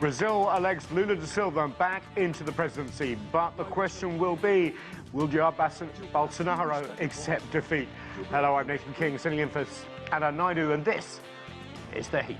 Brazil elects Lula da Silva back into the presidency, but the question will be, will Jair Bolsonaro accept defeat? Hello, I'm Nathan King, sitting in for Anna Naidu, and this is The Heat.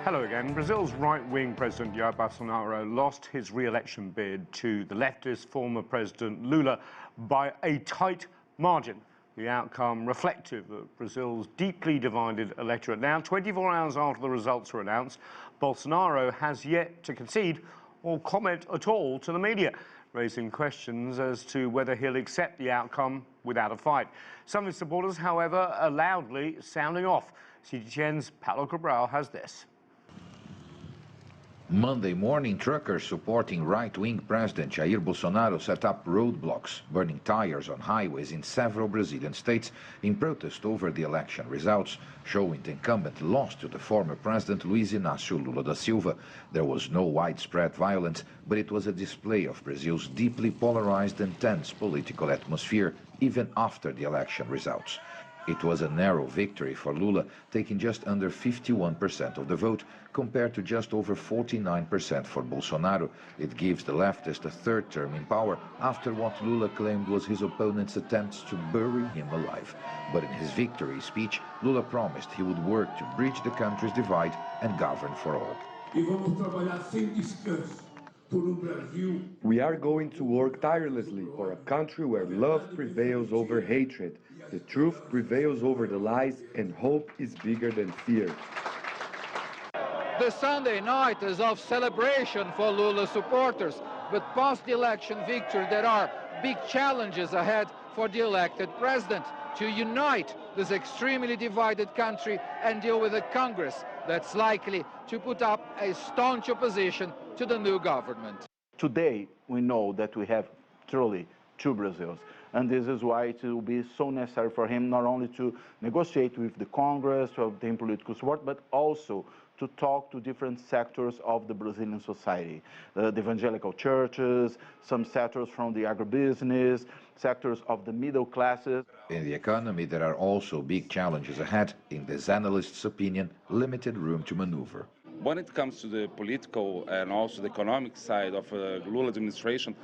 Hello again. Brazil's right-wing President Jair Bolsonaro lost his re-election bid to the leftist former President Lula by a tight margin. The outcome reflective of Brazil's deeply divided electorate. Now, 24 hours after the results were announced, Bolsonaro has yet to concede or comment at all to the media, raising questions as to whether he'll accept the outcome without a fight. Some of his supporters, however, are loudly sounding off. CGTN's Paulo Cabral has this. Monday morning, truckers supporting right-wing President Jair Bolsonaro set up roadblocks, burning tires on highways in several Brazilian states in protest over the election results, showing the incumbent lost to the former President Luiz Inacio Lula da Silva. There was no widespread violence, but it was a display of Brazil's deeply polarized and tense political atmosphere, even after the election results. It was a narrow victory for Lula, taking just under 51% of the vote, compared to just over 49% for Bolsonaro. It gives the leftist a third term in power after what Lula claimed was his opponent's attempts to bury him alive. But in his victory speech, Lula promised he would work to bridge the country's divide and govern for all. We are going to work tirelessly for a country where love prevails over hatred, the truth prevails over the lies, and hope is bigger than fear. The Sunday night is of celebration for Lula supporters, but post-election victory there are big challenges ahead for the elected president to unite this extremely divided country and deal with a Congress that's likely to put up a staunch opposition to the new government. Today, we know that we have truly two Brazils, and this is why it will be so necessary for him not only to negotiate with the Congress, to obtain political support, but also to talk to different sectors of the Brazilian society, the evangelical churches, some sectors from the agribusiness, sectors of the middle classes. In the economy, there are also big challenges ahead. In this analyst's opinion, limited room to maneuver. When it comes to the political and also the economic side of Lula administration,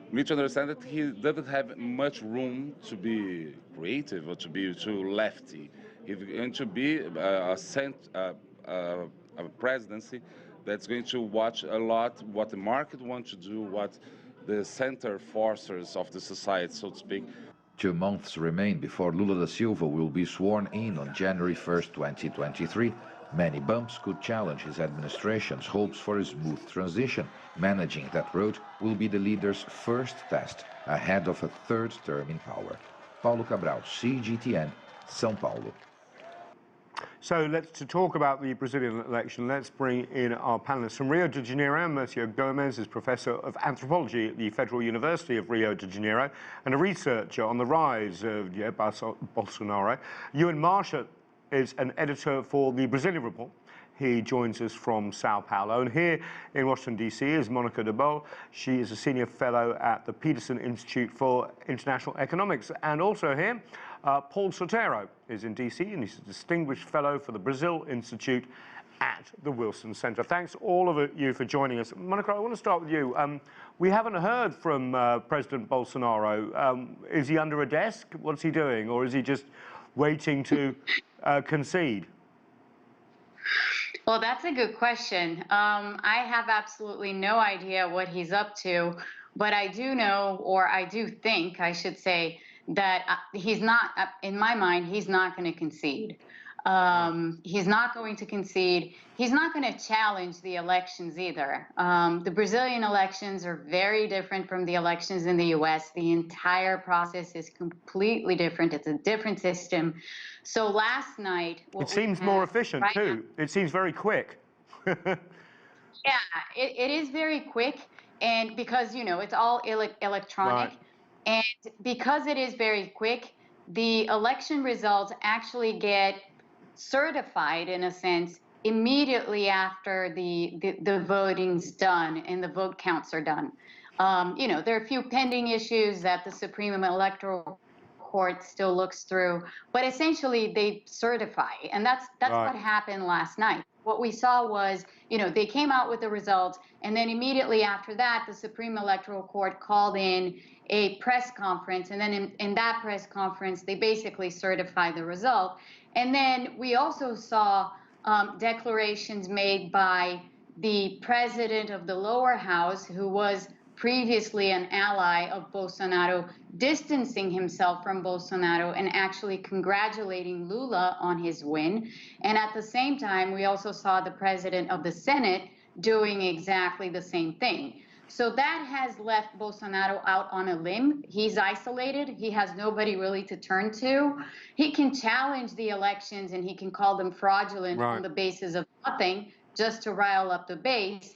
we need to understand that he doesn't have much room to be creative or to be too lefty. He's going to be a presidency that's going to watch a lot what the market wants to do, what the center forces of the society, so to speak. 2 months remain before Lula da Silva will be sworn in on January 1st, 2023. Many bumps could challenge his administration's hopes for a smooth transition. Managing that road will be the leader's first test ahead of a third term in power. Paulo Cabral, CGTN, São Paulo. So to talk about the Brazilian election, let's bring in our panelists. From Rio de Janeiro, Mercio Gomes is Professor of Anthropology at the Federal University of Rio de Janeiro and a researcher on the rise of Jair Bolsonaro. Euan is an editor for the Brazilian Report. He joins us from Sao Paulo. And here in Washington, D.C. is Monica de Bolle. She is a senior fellow at the Peterson Institute for International Economics. And also here, Paul Sotero is in D.C. and he's a distinguished fellow for the Brazil Institute at the Wilson Center. Thanks all of you for joining us. Monica, I want to start with you. We haven't heard from President Bolsonaro. Is he under a desk? What's he doing? Or is he just waiting to concede? Well, that's a good question. I have absolutely no idea what he's up to, but I do know, or I do think, I should say, that he's not, in my mind, he's not going to concede. He's not going to concede. He's not going to challenge the elections either. The Brazilian elections are very different from the elections in the U.S. The entire process is completely different. It's a different system. So last night... It seems more efficient, too. It seems very quick. Yeah, it is very quick, and because, you know, it's all electronic. Right. And because it is very quick, the election results actually get certified, in a sense, immediately after the voting's done and the vote counts are done. You know, there are a few pending issues that the Supreme Electoral Court still looks through, but essentially they certify, and that's Right. what happened last night. What we saw was, you know, they came out with the results, and then immediately after that, the Supreme Electoral Court called in a press conference, and then in that press conference, they basically certified the result. And then we also saw declarations made by the president of the lower house, who was previously an ally of Bolsonaro, distancing himself from Bolsonaro and actually congratulating Lula on his win. And at the same time, we also saw the president of the Senate doing exactly the same thing. So that has left Bolsonaro out on a limb. He's isolated. He has nobody really to turn to. He can challenge the elections and he can call them fraudulent on the basis of nothing, just to rile up the base.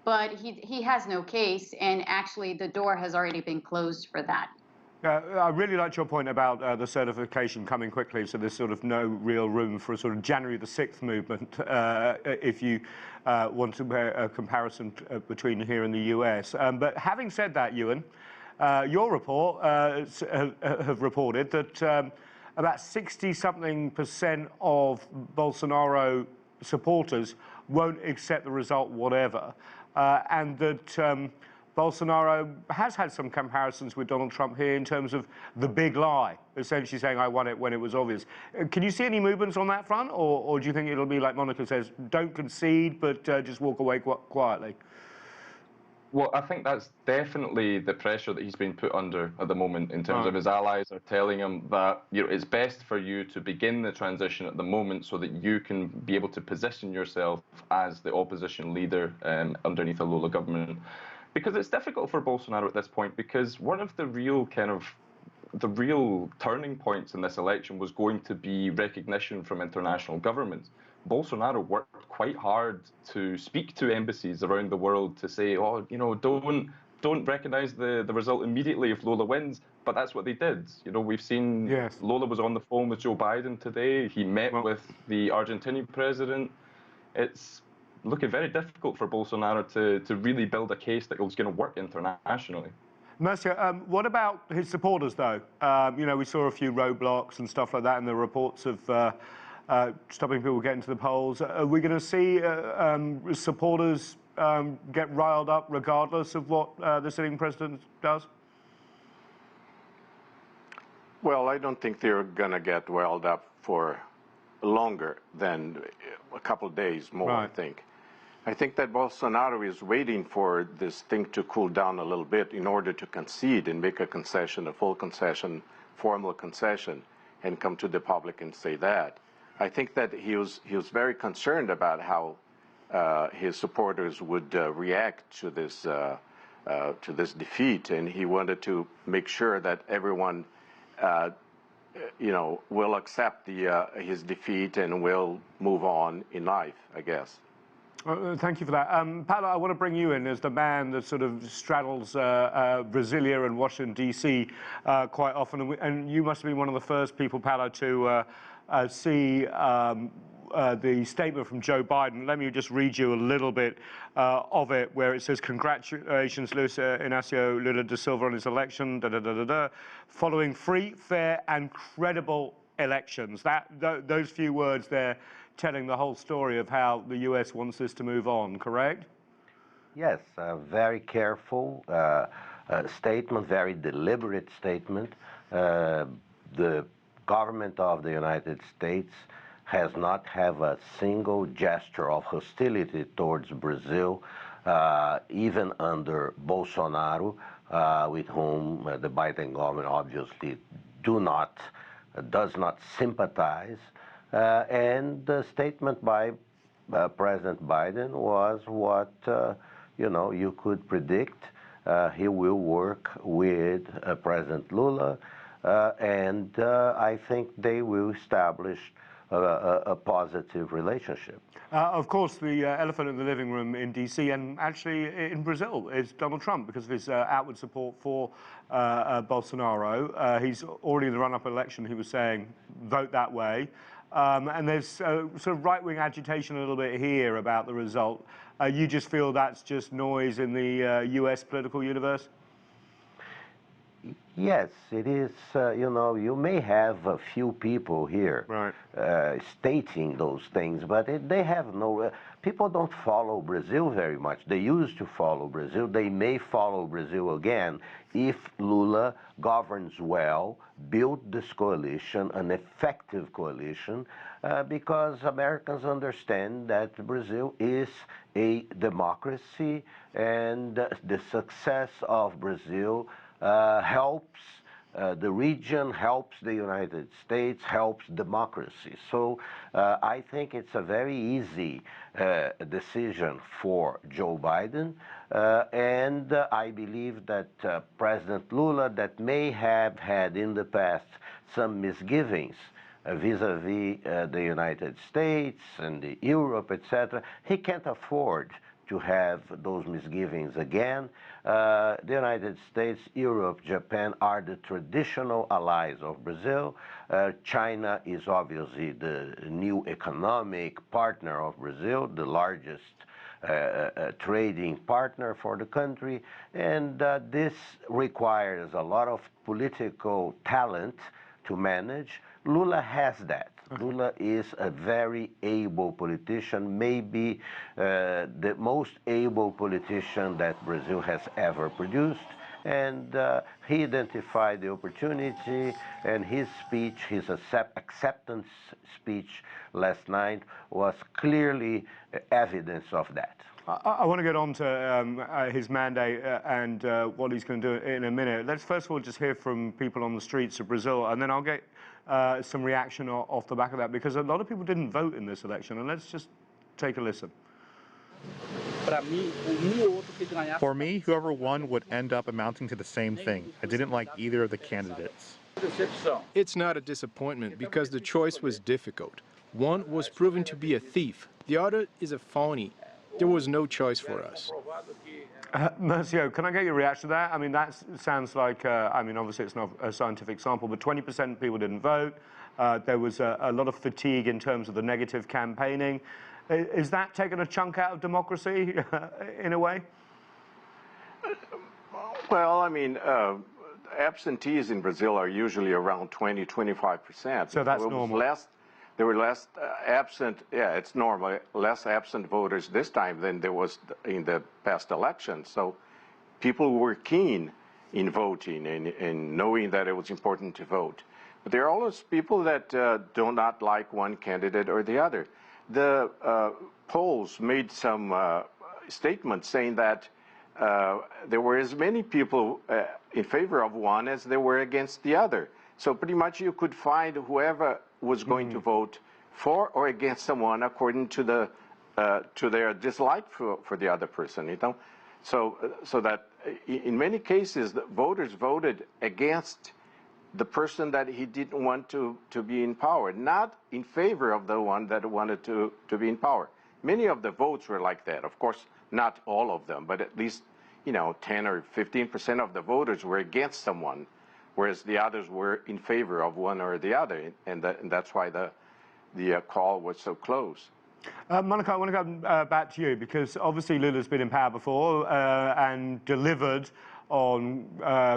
But he has no case, and actually the door has already been closed for that. I really liked your point about the certification coming quickly, so there's sort of no real room for a sort of January the 6th movement, if you want to make a comparison between here and the US. But having said that, Euan, your report have reported that about 60-something% of Bolsonaro supporters won't accept the result whatever, and that Bolsonaro has had some comparisons with Donald Trump here in terms of the big lie, essentially saying, I won it when it was obvious. Can you see any movements on that front, or do you think it'll be like Monica says, don't concede, but just walk away quietly? Well, I think that's definitely the pressure that he's been put under at the moment, in terms of his allies are telling him that, you know, it's best for you to begin the transition at the moment so that you can be able to position yourself as the opposition leader underneath a Lula government. Because it's difficult for Bolsonaro at this point, because one of the real turning points in this election was going to be recognition from international governments. Bolsonaro worked quite hard to speak to embassies around the world to say, oh, you know, don't recognize the result immediately if Lula wins, but that's what they did. You know, we've seen Lula was on the phone with Joe Biden today. He met with the Argentinian president. It's looking very difficult for Bolsonaro to really build a case that was going to work internationally. Mercio, what about his supporters, though? You know, we saw a few roadblocks and stuff like that in the reports of stopping people getting to the polls. Are we going to see supporters get riled up regardless of what the sitting president does? Well, I don't think they're going to get riled up for longer than a couple of days more, I think. I think that Bolsonaro is waiting for this thing to cool down a little bit in order to concede and make a concession, a full concession, formal concession, and come to the public and say that. I think that he was very concerned about how his supporters would react to this defeat, and he wanted to make sure that everyone, you know, will accept his defeat and will move on in life, I guess. Thank you for that. Paolo, I want to bring you in as the man that sort of straddles Brasilia and Washington, D.C. Quite often. And you must have been one of the first people, Paolo, to see the statement from Joe Biden. Let me just read you a little bit of it, where it says, congratulations, Luiz Inacio Lula da Silva on his election, following free, fair, and credible elections. Those few words there telling the whole story of how the U.S. wants this to move on, correct? Yes, a very careful statement, very deliberate statement. The government of the United States has not have a single gesture of hostility towards Brazil, even under Bolsonaro, with whom the Biden government obviously does not sympathize. And the statement by President Biden was what you know, you could predict. He will work with President Lula, and I think they will establish a positive relationship. Of course, the elephant in the living room in D.C. and actually in Brazil is Donald Trump, because of his outward support for Bolsonaro. He's already in the run-up election, he was saying, vote that way. and there's sort of right-wing agitation a little bit here about the result. You just feel that's just noise in the US political universe? Yes, it is. You know, you may have a few people here stating those things, but they have no... people don't follow Brazil very much. They used to follow Brazil. They may follow Brazil again if Lula governs well, build this coalition, an effective coalition, because Americans understand that Brazil is a democracy, and the success of Brazil helps the region, helps the United States, helps democracy. So I think it's a very easy decision for Joe Biden, and I believe that President Lula, that may have had in the past some misgivings vis-a-vis the United States and Europe, etc., he can't afford to have those misgivings again. The United States, Europe, Japan are the traditional allies of Brazil. China is obviously the new economic partner of Brazil, the largest trading partner for the country, and this requires a lot of political talent to manage. Lula has that. Lula is a very able politician, maybe the most able politician that Brazil has ever produced. And he identified the opportunity, and his speech, his acceptance speech last night was clearly evidence of that. I want to get on to his mandate and what he's going to do in a minute. Let's first of all just hear from people on the streets of Brazil, and then I'll get some reaction off the back of that, because a lot of people didn't vote in this election, and let's just take a listen. For me, whoever won would end up amounting to the same thing. I didn't like either of the candidates. It's not a disappointment because the choice was difficult. One was proven to be a thief. The other is a phony. There was no choice for us. Mercio, can I get your reaction to that? I mean, that sounds like, I mean, obviously it's not a scientific sample, but 20% of people didn't vote. There was a lot of fatigue in terms of the negative campaigning. Is that taking a chunk out of democracy in a way? Well, I mean, absentees in Brazil are usually around 20–25%. So that's normal. There were less absent, yeah, it's normal, less absent voters this time than there was in the past election. So people were keen in voting and knowing that it was important to vote. But there are always people that do not like one candidate or the other. The polls made some statements saying that there were as many people in favor of one as there were against the other. So pretty much you could find whoever was going to vote for or against someone according to the to their dislike for the other person, you know. So that in many cases the voters voted against the person that he didn't want to be in power, not in favor of the one that wanted to be in power. Many of the votes were like that. Of course, not all of them, but at least, you know, 10 or 15% of the voters were against someone, whereas the others were in favor of one or the other, and that's why the call was so close. Monica, I want to go back to you, because obviously Lula's been in power before and delivered on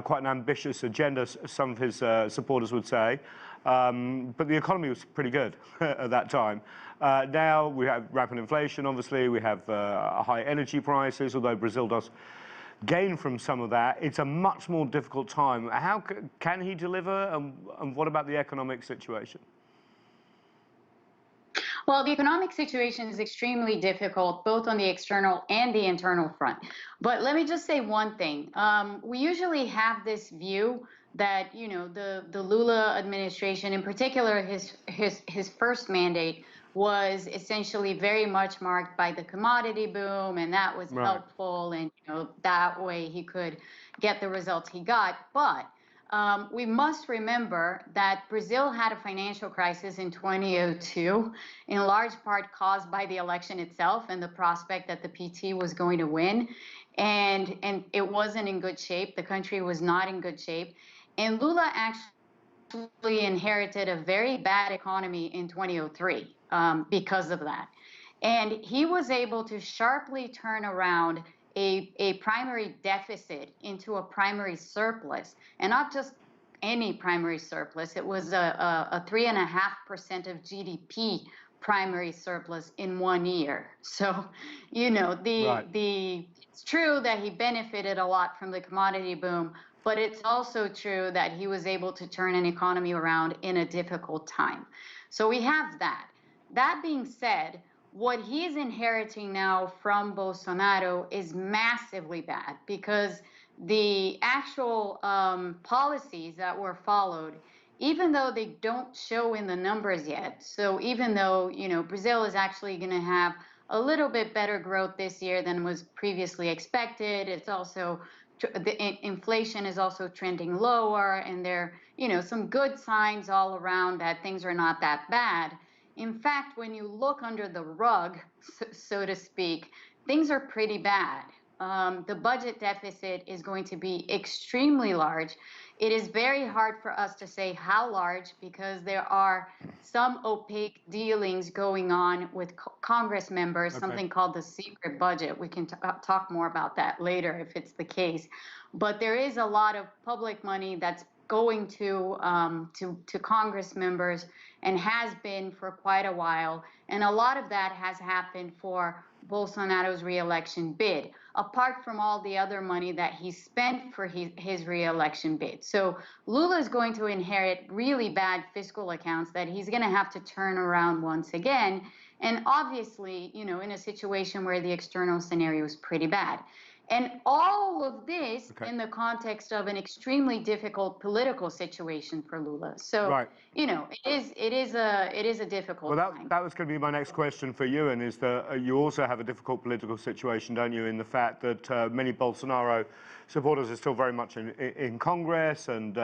quite an ambitious agenda, some of his supporters would say, but the economy was pretty good at that time. Now we have rapid inflation, obviously, we have high energy prices, although Brazil does gain from some of that. It's a much more difficult time. How can he deliver, and what about the economic situation? Well, the economic situation is extremely difficult, both on the external and the internal front. But let me just say one thing. We usually have this view that, you know, the Lula administration, in particular his first mandate, was essentially very much marked by the commodity boom, and that was helpful, and, you know, that way he could get the results he got. But we must remember that Brazil had a financial crisis in 2002, in large part caused by the election itself and the prospect that the PT was going to win. And it wasn't in good shape. The country was not in good shape. And Lula actually inherited a very bad economy in 2003 because of that. And he was able to sharply turn around a primary deficit into a primary surplus, and not just any primary surplus. It was a 3.5% of GDP primary surplus in 1 year. So, you know, it's true that he benefited a lot from the commodity boom, but it's also true that he was able to turn an economy around in a difficult time. So we have that. That being said, what he's inheriting now from Bolsonaro is massively bad, because the actual policies that were followed, even though they don't show in the numbers yet, so even though, you know, Brazil is actually going to have a little bit better growth this year than was previously expected, it's also, the inflation is also trending lower, and there are, you know, some good signs all around that things are not that bad. In fact, when you look under the rug, so to speak, things are pretty bad. The budget deficit is going to be extremely large. It is very hard for us to say how large, because there are some opaque dealings going on with Congress members, something called the secret budget. We can talk more about that later if it's the case. But there is a lot of public money that's going to Congress members, and has been for quite a while. And a lot of that has happened for Bolsonaro's re-election bid, apart from all the other money that he spent for his re-election bid. So Lula is going to inherit really bad fiscal accounts that he's going to have to turn around once again. And obviously, you know, in a situation where the external scenario is pretty bad. And all of this in the context of an extremely difficult political situation for Lula. So, you know, it is a difficult time. That was going to be my next question for Euan, is that you also have a difficult political situation, don't you, in the fact that many Bolsonaro supporters are still very much in Congress, and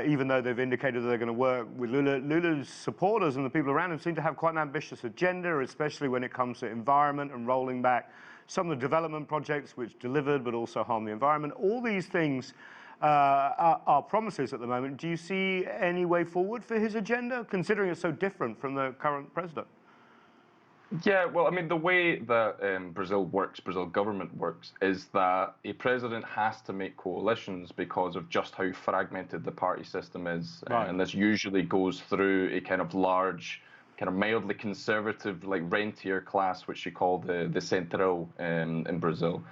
even though they've indicated that they're going to work with Lula, Lula's supporters and the people around him seem to have quite an ambitious agenda, especially when it comes to environment and rolling back some of the development projects which delivered but also harm the environment. All these things are promises at the moment. Do you see any way forward for his agenda, considering it's so different from the current president? Yeah, well, I mean, the way that Brazil government works, is that a president has to make coalitions because of just how fragmented the party system is. And this usually goes through a kind of large, kind of mildly conservative, like rentier class, which you call the Centrão in Brazil.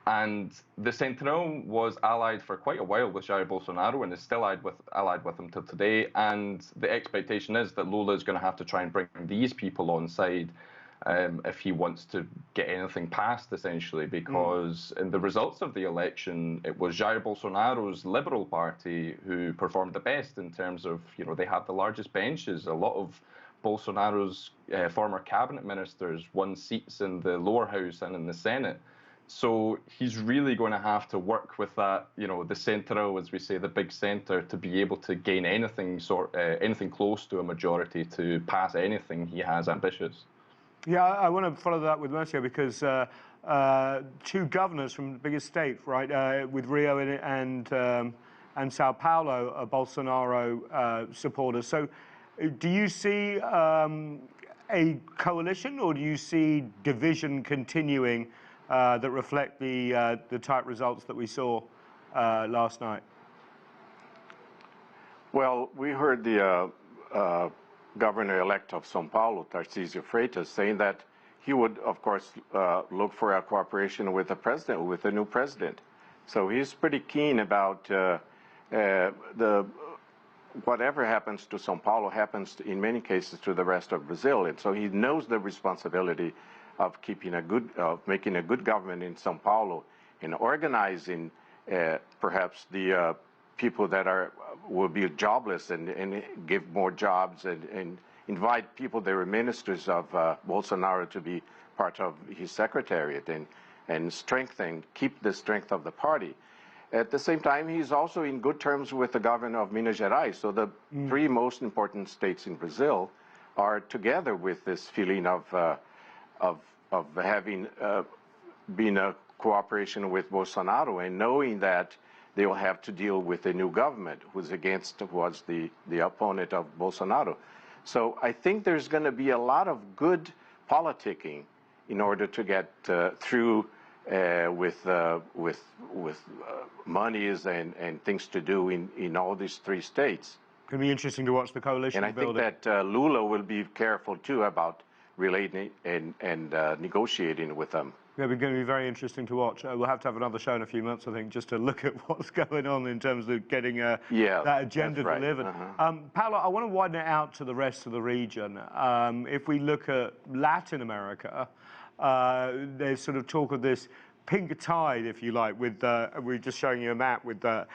And the Centrão was allied for quite a while with Jair Bolsonaro, and is still allied with him till today. And the expectation is that Lula is going to have to try and bring these people on side if he wants to get anything passed, essentially, because in the results of the election, it was Jair Bolsonaro's Liberal Party who performed the best in terms of, you know, they had the largest benches. A lot of Bolsonaro's former cabinet ministers won seats in the lower house and in the Senate. So he's really going to have to work with that, you know, the Centrão, as we say, the big centre, to be able to gain anything close to a majority to pass anything he has ambitious. Yeah, I want to follow that with Mercio, because two governors from the biggest state, right, with Rio and Sao Paulo are Bolsonaro supporters. So do you see a coalition, or do you see division continuing that reflect the tight results that we saw last night? Well, we heard the governor-elect of São Paulo, Tarcísio Freitas, saying that he would, of course, look for a cooperation with the president, with the new president. So he's pretty keen about whatever happens to São Paulo happens in many cases to the rest of Brazil, and so he knows the responsibility of making a good government in São Paulo, and organizing perhaps the people that will be jobless, and give more jobs, and invite people that were ministers of Bolsonaro to be part of his secretariat, and keep the strength of the party. At the same time, he's also in good terms with the governor of Minas Gerais. So the three most important states in Brazil are together with this feeling of having been a cooperation with Bolsonaro, and knowing that they will have to deal with a new government who's was the opponent of Bolsonaro. So I think there's going to be a lot of good politicking in order to get through with monies and things to do in all these three states. It's going to be interesting to watch the coalition And I building. think that Lula will be careful too about relating and negotiating with them. Yeah, it's going to be very interesting to watch. We'll have to have another show in a few months, I think, just to look at what's going on in terms of getting that agenda delivered. Paolo, I want to widen it out to the rest of the region. If we look at Latin America, there's sort of talk of this pink tide, if you like, with we're just showing you a map with the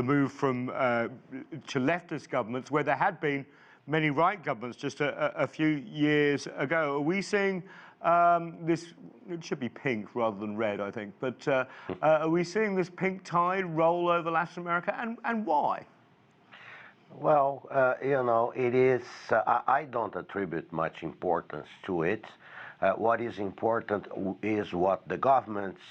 move from to leftist governments, where there had been many right governments just a few years ago. Are we seeing this? It should be pink rather than red, I think. But are we seeing this pink tide roll over Latin America, and why? Well, you know, it is. I don't attribute much importance to it. What is important is what the governments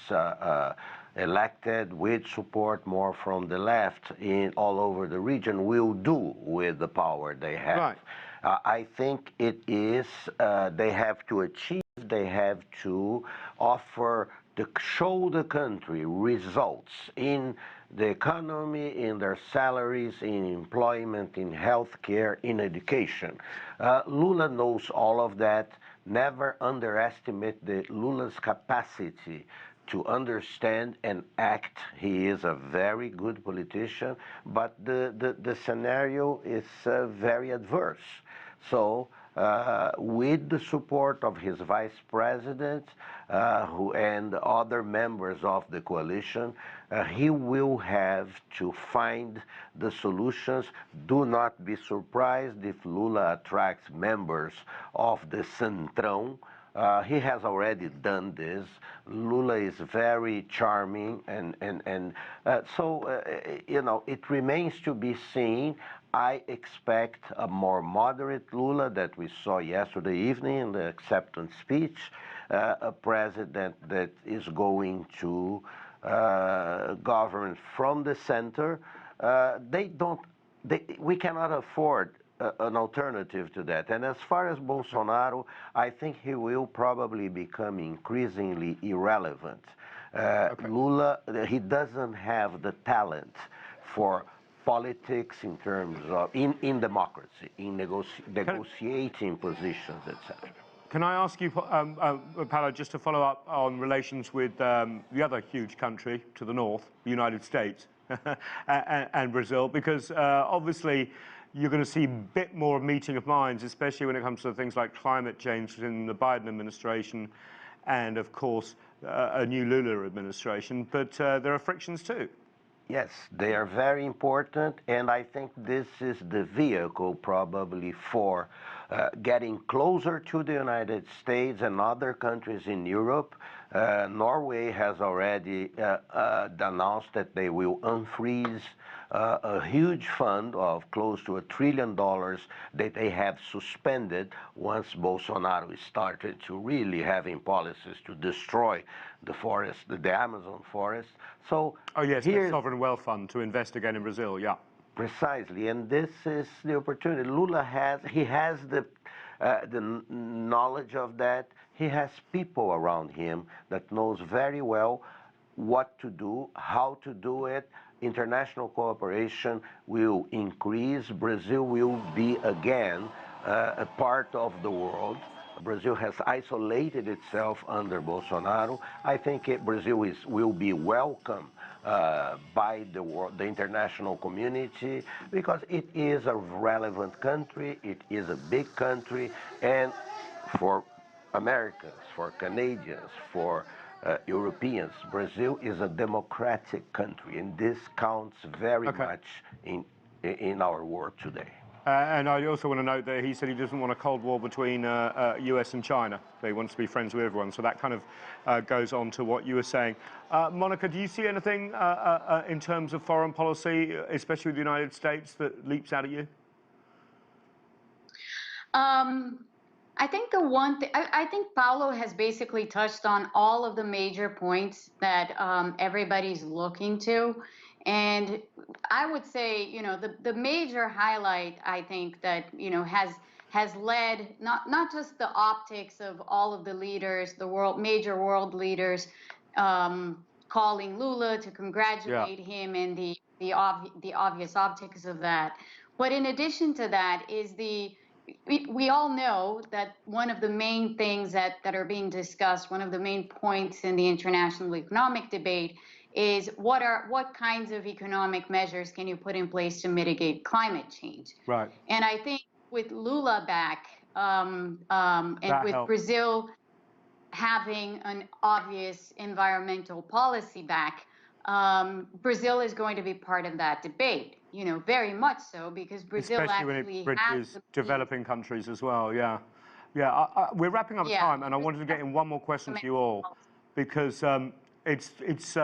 elected with support more from the left in all over the region will do with the power they have. Right. I think it is, they have to achieve, they have to offer, to show the country results in the economy, in their salaries, in employment, in healthcare, in education. Lula knows all of that. Never underestimate Lula's capacity to understand and act. He is a very good politician, but the scenario is very adverse. So with the support of his vice president and other members of the coalition, he will have to find the solutions. Do not be surprised if Lula attracts members of the Centrão. He has already done this. Lula is very charming, so you know, it remains to be seen. I expect a more moderate Lula that we saw yesterday evening in the acceptance speech, a president that is going to govern from the center. We cannot afford an alternative to that. And as far as Bolsonaro, I think he will probably become increasingly irrelevant. Lula, he doesn't have the talent for politics in terms of, in democracy, in negotiating positions, etc. Can I ask you, Paolo, just to follow up on relations with the other huge country to the north, the United States and Brazil, because obviously you're going to see a bit more meeting of minds, especially when it comes to things like climate change in the Biden administration and, of course, a new Lula administration. But there are frictions too. Yes, they are very important, and I think this is the vehicle probably for getting closer to the United States and other countries in Europe. Norway has already announced that they will unfreeze a huge fund of close to $1 trillion that they have suspended once Bolsonaro started to really having policies to destroy the forest, the Amazon forest. So yes, the sovereign wealth fund to invest again in Brazil, yeah. Precisely, and this is the opportunity. Lula has the knowledge of that. He has people around him that knows very well what to do, how to do it. International cooperation will increase. Brazil will be again a part of the world. Brazil has isolated itself under Bolsonaro. I think Brazil will be welcome by the world, the international community, because it is a relevant country, it is a big country, and for Americans, for Canadians, for Europeans, Brazil is a democratic country, and this counts very much in our work today. And I also want to note that he said he doesn't want a Cold War between US and China. He wants to be friends with everyone. So that kind of goes on to what you were saying. Monica, do you see anything in terms of foreign policy, especially with the United States, that leaps out at you? I think the one thing, I think Paolo has basically touched on all of the major points that everybody's looking to. And I would say, you know, the major highlight, I think, that, you know, has led not just the optics of all of the leaders, the major world leaders, calling Lula to congratulate him, and the obvious optics of that. But in addition to that is we all know that one of the main things that are being discussed, one of the main points in the international economic debate is what kinds of economic measures can you put in place to mitigate climate change? Right. And I think with Lula back, and with helped. Brazil having an obvious environmental policy back, Brazil is going to be part of that debate, you know, very much so, because Brazil especially actually when it bridges developing countries as well. Yeah, yeah. We're wrapping up time, and I wanted to get in one more question to you all, because it's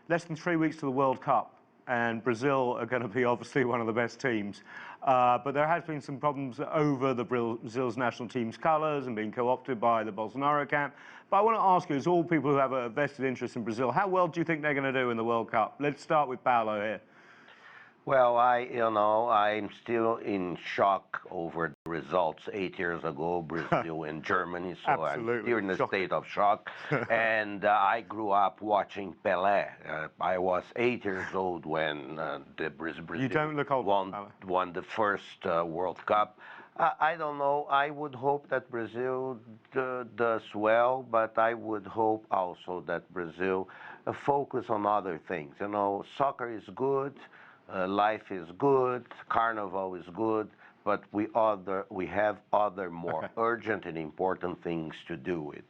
less than 3 weeks to the World Cup, and Brazil are going to be obviously one of the best teams. But there has been some problems over Brazil's national team's colours and being co-opted by the Bolsonaro camp. But I want to ask you, as all people who have a vested interest in Brazil, how well do you think they're going to do in the World Cup? Let's start with Paulo here. Well, I'm still in shock over the results 8 years ago, Brazil and Germany, so I'm still in a state of shock. And I grew up watching Pelé. I was 8 years old when the Brazil won the first World Cup. I don't know. I would hope that Brazil does well, but I would hope also that Brazil focus on other things. You know, soccer is good. Life is good, carnival is good, but we have other more urgent and important things to do with.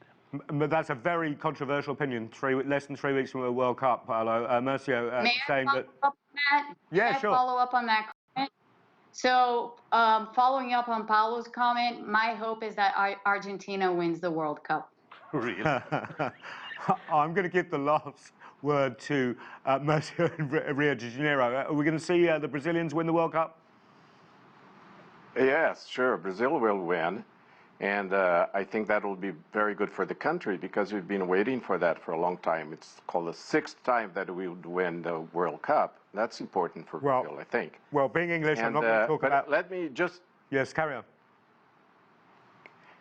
But that's a very controversial opinion. Less than 3 weeks from the World Cup, Paulo. Mercio saying that. May I follow up on that comment? So, following up on Paulo's comment, my hope is that Argentina wins the World Cup. Really? I'm going to give the last word to Mercio in Rio de Janeiro. Are we going to see the Brazilians win the World Cup? Yes, sure. Brazil will win. And I think that will be very good for the country, because we've been waiting for that for a long time. It's called the 6th time that we would win the World Cup. That's important for Brazil, I think. Well, being English, I'm not going to talk about... Let me just... Yes, carry on.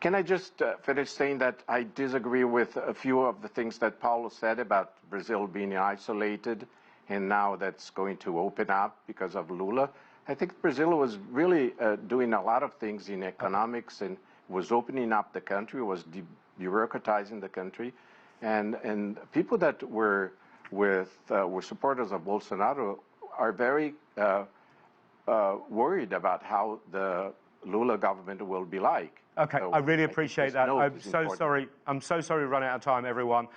Can I just finish saying that I disagree with a few of the things that Paulo said about Brazil being isolated, and now that's going to open up because of Lula. I think Brazil was really doing a lot of things in economics and was opening up the country, was bureaucratizing the country. And people that were supporters of Bolsonaro are very worried about how the Lula government will be like. Okay, so I really appreciate that. I'm so sorry we run out of time, everyone.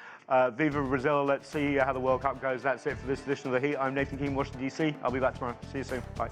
Viva Brazil. Let's see how the World Cup goes. That's it for this edition of The Heat. I'm Nathan Keane, Washington, D.C. I'll be back tomorrow. See you soon. Bye.